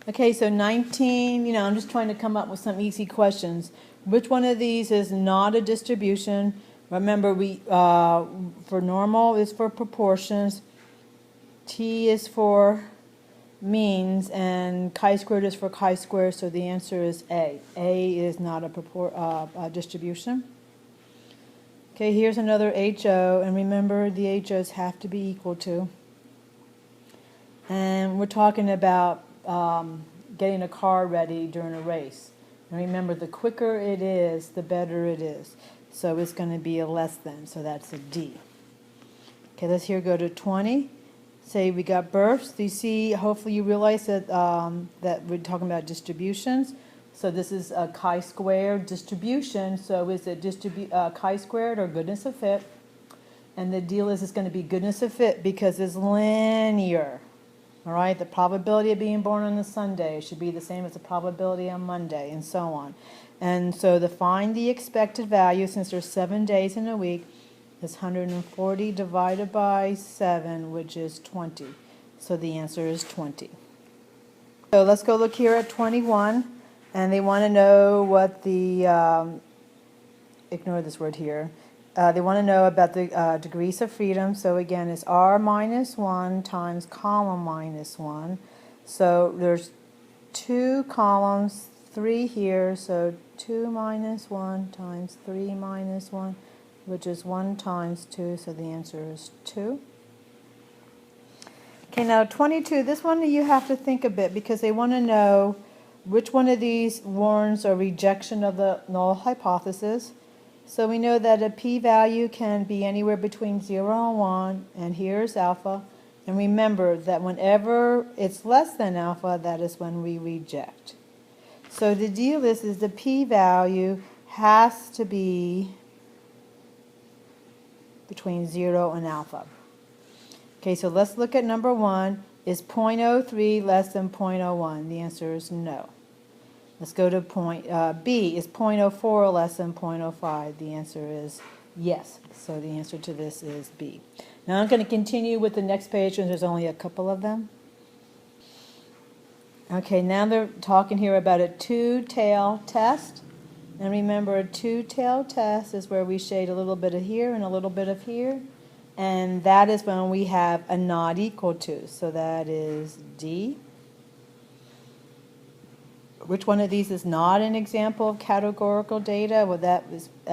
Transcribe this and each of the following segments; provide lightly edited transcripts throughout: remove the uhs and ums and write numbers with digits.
Okay, so 19, I'm just trying to come up with some easy questions. Which one of these is not a distribution? Remember, for normal is for proportions, t is for means, and chi-squared is for chi-squared, so the answer is A. A is not a distribution. Okay, here's another HO, and remember the HOs have to be equal to. And we're talking about getting a car ready during a race. And remember, the quicker it is, the better it is. So it's going to be a less than, so that's a D. Okay, let's here go to 20. Say we got births. Do you see, hopefully you realize that, that we're talking about distributions. So this is a chi-squared distribution. So is it chi-squared or goodness of fit? And the deal is it's going to be goodness of fit because it's linear. All right, the probability of being born on a Sunday should be the same as the probability on Monday, and so on. And so to find the expected value, since there's 7 days in a week, is 140 divided by 7, which is 20. So the answer is 20. So let's go look here at 21, and they want to know what the, ignore this word here, they want to know about the degrees of freedom. So again, it's r minus 1 times column minus 1. So there's 2 columns, 3 here. So 2 minus 1 times 3 minus 1, which is 1 times 2. So the answer is 2. Okay, now 22. This one you have to think a bit because they want to know which one of these warrants a rejection of the null hypothesis. So we know that a p-value can be anywhere between 0 and 1, and here's alpha. And remember that whenever it's less than alpha, that is when we reject. So the deal is the p-value has to be between 0 and alpha. Okay, so let's look at number 1. Is 0.03 less than 0.01? The answer is no. Let's go to B. Is 0.04 less than 0.05? The answer is yes. So the answer to this is B. Now I'm going to continue with the next page, and there's only a couple of them. Okay, now they're talking here about a two-tail test. And remember, a two-tail test is where we shade a little bit of here and a little bit of here. And that is when we have a not equal to. So that is D. Which one of these is not an example of categorical data? Well, that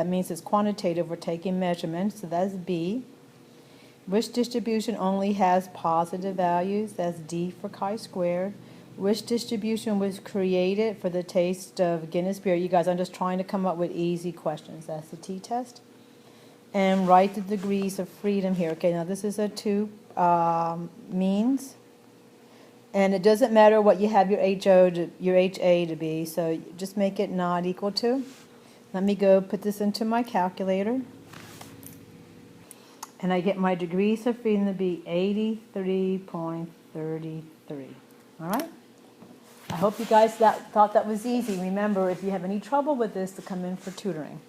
means it's quantitative. We're taking measurements, so that's B. Which distribution only has positive values? That's D for chi-squared. Which distribution was created for the taste of Guinness beer? You guys, I'm just trying to come up with easy questions. That's the t-test. And write the degrees of freedom here. Okay, now this is a 2 means. And it doesn't matter what you have your HA to be, so just make it not equal to. Let me go put this into my calculator. And I get my degrees of freedom to be 83.33. All right? I hope you guys thought that was easy. Remember, if you have any trouble with this, to come in for tutoring.